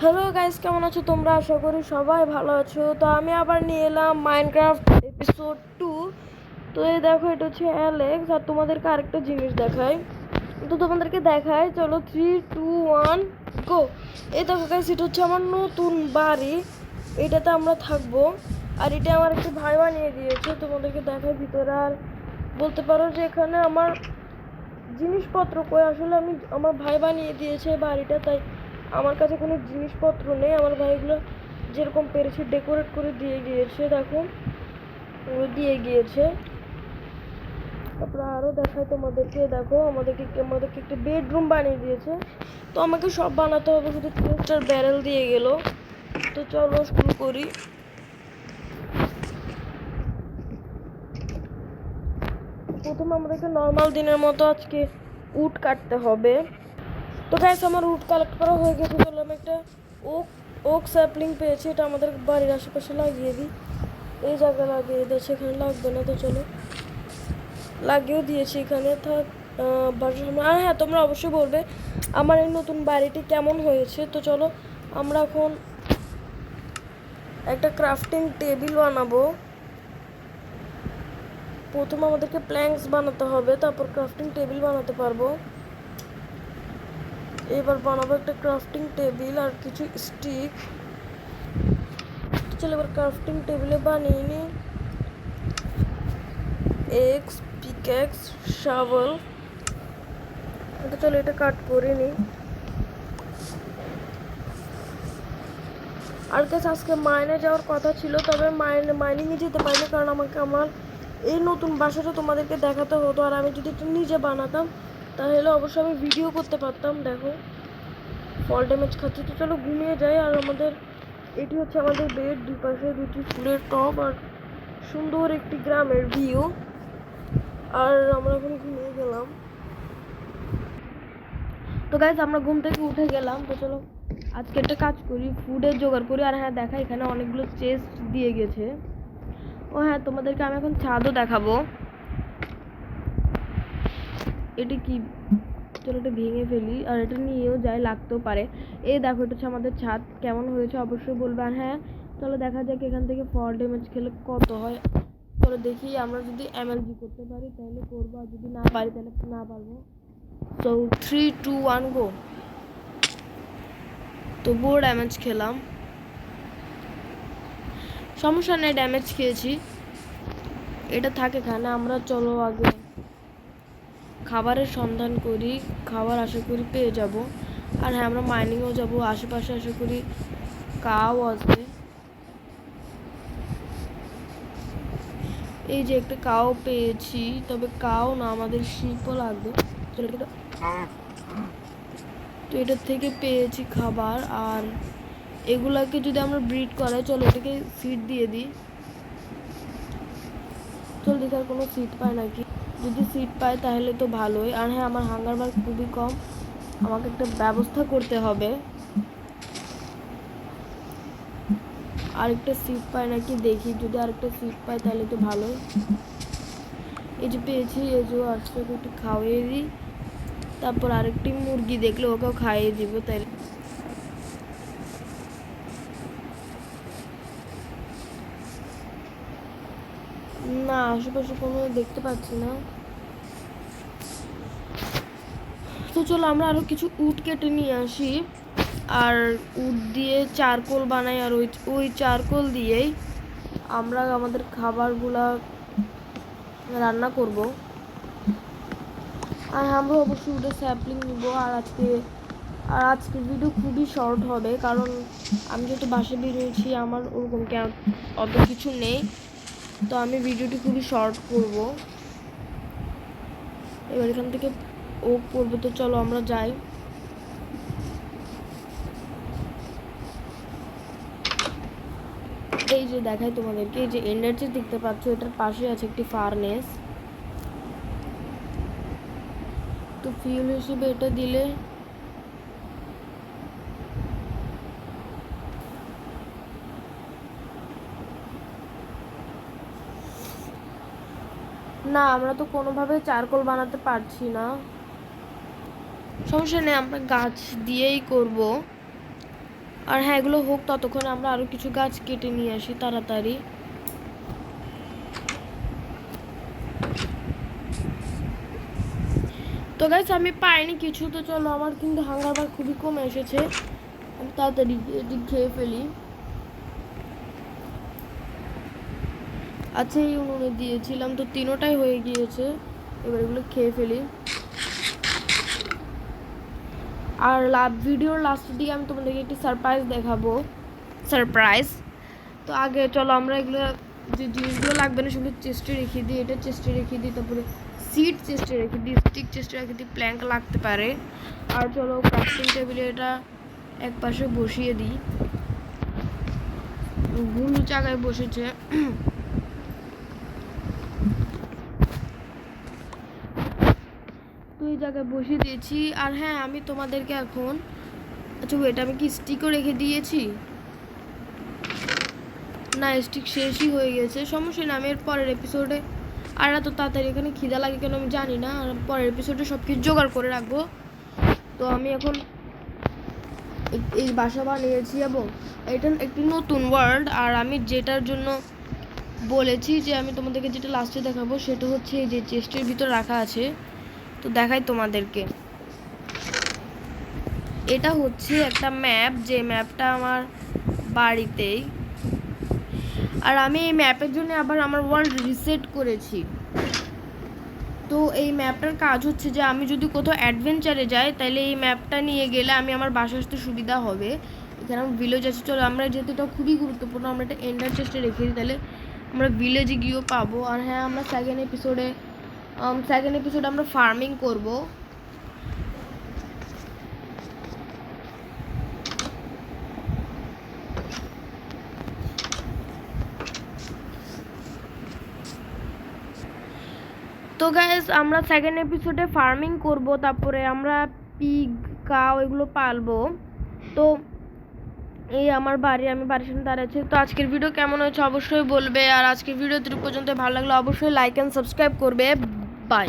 Hello guys, কেমন আছো তোমরা? আশা করি সবাই ভালো আছো। তো আমি আবার নিয়ে এলাম মাইনক্রাফট এপিসোড 2। তো এই দেখো, এটা হচ্ছে অ্যালেক্স। আর তোমাদেরকে আরেকটা জিনিস দেখাই, তো তোমাদেরকে দেখাই, চলো 3, 2, 1 গো। এই দেখো গাইস, এটা হচ্ছে আমার নতুন বাড়ি, এটাতে আমরা থাকবো। আর এটা আমার একটা ভাই বানিয়ে দিয়েছে, তোমাদেরকে দেখাই ভিতরে। আর বলতে পারো যে এখানে আমার জিনিসপত্র কই, আসলে আমি আমার ভাই বানিয়ে দিয়েছে বাড়িটা, তাই আমার কাছে কোনো জিনিসপত্র নেই। আমার ভাইগুলো যেরকম পেরেছে ডেকোরেট করে দিয়ে গিয়েছে, দেখো ওগুলো দিয়ে গিয়েছে। তারপরে আরও দেখায় তোমাদেরকে, দেখো আমাদেরকে একটা বেডরুম বানিয়ে দিয়েছে। তো আমাকে সব বানাতে হবে, শুধু চেস্টার ব্যারেল দিয়ে গেল। তো চলো শুরু করি। প্রথমে আমাদেরকে নর্মাল দিনের মতো আজকে উড কাটতে হবে। তো গাইস, আমার উড কালেক্ট করা হয়ে গেছে। চলো আমি একটা ওক ওক স্যাপলিং পেয়েছি, এটা আমাদের বাড়ির আশেপাশে লাগিয়ে দিই। এই জায়গায় লাগিয়ে দিয়েছে, এখানে লাগবে না। তো চলো লাগিয়েও দিয়েছি এখানে থাক। বাড়ির সামনে। আর হ্যাঁ, তোমরা অবশ্যই বলবে আমার এই নতুন বাড়িটি কেমন হয়েছে। তো চলো আমরা এখন একটা ক্রাফটিং টেবিল বানাবো। প্রথমে আমাদেরকে প্ল্যাঙ্কস বানাতে হবে, তারপর ক্রাফটিং টেবিল বানাতে পারবো। এবার বানাবো একটা ক্রাফটিং টেবিল আর কিছু স্টিক। চলো এবার ক্রাফটিং টেবিলে বানিয়ে নিই। এক্স, পিক্যাক্স, শাবল। তো চলো এটা কাট করে নিই। আর কাছে আজকে মাইনে যাওয়ার কথা ছিল, তবে মাইনিংয়ে যেতে পারিনি, কারণ আমাকে আমার এই নতুন বাসাটা তোমাদেরকে দেখাতে হতো। আর আমি যদি এটা নিজে বানাতাম তাহলে অবশ্যই আমি ভিডিও করতে পারতাম। দেখো ফল ড্যামেজ খাচ্ছি। তো চলো ঘুমিয়ে যাই। আর এটি হচ্ছে আমাদের বেড, দুই পাশে দুটি ফুলের টব আর সুন্দর একটি গ্রামের ভিউ। আর আমরা এখন ঘুমিয়ে গেলাম। তো গাইজ, আমরা ঘুম থেকে উঠে গেলাম। তো চলো আজকে একটা কাজ করি, ফুডের জোগাড় করি। আর হ্যাঁ, দেখা এখানে অনেকগুলো চেস্ট দিয়ে গেছে। ও হ্যাঁ, তোমাদেরকে আমি এখন ছাদও দেখাবো। এটি কি, চলো এটা ভেঙে ফেলি আর এটা নিয়েও যাই, লাগতেও পারে। এই দেখো, এটা হচ্ছে আমাদের ছাদ। কেমন হয়েছে অবশ্যই বলবে। আর হ্যাঁ, চলো দেখা যাক এখান থেকে ফল ড্যামেজ খেলে কত হয়। চলো দেখি, আমরা যদি এমএলজি করতে পারি তাহলে করবো, আর যদি না পারি তাহলে না পারবো। তো 3, 2, 1 গো। তবুও ড্যামেজ খেলাম, সমস্যা নেই, ড্যামেজ খেয়েছি। এটা থাকে এখানে। আমরা চলো আগে খাবারের সন্ধান করি, খাবার আশা করি পেয়ে যাব। আর হ্যাঁ, আমরা মাইনিংও যাব, আশেপাশে আশা করি কাও আসবে। এই যে একটা কাও পেয়েছি, তবে কাও না, আমাদের শিপও লাগবে। চলো এটা, তো এটার থেকে পেয়েছি খাবার। আর এগুলাকে যদি আমরা ব্রিড করাই, চলো এটাকে সিড দিয়ে দিই। চল দেখি আর কোনো সিট পায় নাকি। যদি সিট পায় তাহলে তো ভালোই। আর হ্যাঁ, আমার হাঙ্গার বার খুবই কম, আমাকে একটা ব্যবস্থা করতে হবে। আরেকটা সিট পায় নাকি দেখি, যদি আরেকটা সিট পায় তাহলে তো ভালোই। এই যে পেয়েছি, এই যে আসলে একটু খাওয়াই দিই। তারপর আরেকটি মুরগি দেখলে ওকেও খাইয়ে দিব। তাই না, আশেপাশে কোনো দেখতে পাচ্ছি না। তো চলো আমরা আরো কিছু উড কেটে নিয়ে আসি, আর উড দিয়ে চারকোল বানাই। আর ওই চারকোল দিয়েই আমরা আমাদের খাবারগুলা রান্না করব। আর আমরা অবশ্যই উডের স্যাপলিং নিব। আর আজকের ভিডিও খুবই শর্ট হবে, কারণ আমি যেহেতু বাসে বেরিয়েছি, আমার ওরকম অত কিছু নেই। তো আমি ভিডিওটি খুবই শর্ট করব। এবার এখান থেকে ওক করবো। তো চলো আমরা যাই। এই যে দেখাই তোমাদেরকে, এই যে এনার্জি দেখতে পাচ্ছ, এটার পাশে আছে একটি ফার্নেস। তো ফিউল হিসেবে এটা দিলে না, আমরা তো কোনোভাবে চারকোল বানাতে পারছি না। সমস্যা নেই, আমরা গাছ দিয়েই করব। আর হ্যাঁ, এগুলো হোক ততক্ষণ আমরা আরও কিছু গাছ কেটে নিয়ে আসি তাড়াতাড়ি। তো গাইস আমি পাইনি কিছু, তো চলো, আমার কিন্তু হাঙ্গার বার খুবই কমে এসেছে, আমি তাড়াতাড়ি এটি খেয়ে ফেলি। আচ্ছা, এই উনুনে দিয়েছিলাম তো তিনোটাই হয়ে গিয়েছে, এবার এগুলো খেয়ে ফেলি। আর ভিডিওর লাস্ট দিয়ে আমি তোমাদেরকে একটি সারপ্রাইজ দেখাবো, সারপ্রাইজ। তো আগে চলো আমরা এগুলো যে জিনিসগুলো লাগবে না সেগুলো চেস্টে রেখে দিই, এটা চেস্টে রেখে দিই, তারপরে সিট চেস্টে রেখে দিই, স্টিক চেস্টে রেখে দিই, প্ল্যাঙ্ক লাগতে পারে। আর চলো ক্রাফটিং টেবিলে এটা এক পাশে বসিয়ে দিই, ভুল জায়গায় বসেছে। তো এই জায়গায় বসিয়ে দিয়েছি। আর হ্যাঁ, আমি তোমাদেরকে এখন, আচ্ছা ওয়েট, আমি কি স্টিকও রেখে দিয়েছি? না, স্টিক শেষই হয়ে গেছে, সমস্যা না, আমি এর পরের এপিসোডে, আর এত তাড়াতাড়ি এখানে খিদা লাগে কেন আমি জানি না, আর পরের এপিসোডে সব কিছু জোগাড় করে রাখবো। তো আমি এখন এই বাসা বানিয়েছি এবং এটা একটি নতুন ওয়ার্ল্ড। আর আমি যেটার জন্য বলেছি যে আমি তোমাদেরকে যেটা লাস্টে দেখাবো সেটা হচ্ছে এই যে চেস্টের ভিতর রাখা আছে, তো দেখাই তোমাদেরকে। এটা হচ্ছে একটা ম্যাপ, যে ম্যাপটা আমার বাড়িতেই, আর আমি এই ম্যাপের জন্য আবার আমার ওয়ার্ল্ড রিসেট করেছি। তো এই ম্যাপটার কাজ হচ্ছে যে আমি যদি কোথাও অ্যাডভেঞ্চারে যাই তাহলে এই ম্যাপটা নিয়ে গেলে আমি আমার বাসা আসতে সুবিধা হবে। এখানে আমার ভিলেজ আছে, চলো আমরা, যেহেতু এটা খুবই গুরুত্বপূর্ণ, আমরা এটা এন্ডার চেস্টে রেখে দিই, তাহলে আমরা ভিলেজে গিয়েও পাবো। আর হ্যাঁ, আমরা সেকেন্ড এপিসোডে আমরা ফার্মিং করব। তো গাইস আমরা সেকেন্ড এপিসোডে ফার্মিং করব, তারপরে আমরা পিগ, কাউ এগুলো পালবো। তো এই আমার বাড়ি, আমি বাড়ির সামনে দাঁড়াচ্ছি। তো আজকের ভিডিও কেমন হয়েছে অবশ্যই বলবে, আর আজকের ভিডিও এতটুকু পর্যন্ত ভালো লাগলে অবশ্যই লাইক অ্যান্ড সাবস্ক্রাইব করবে। বাই।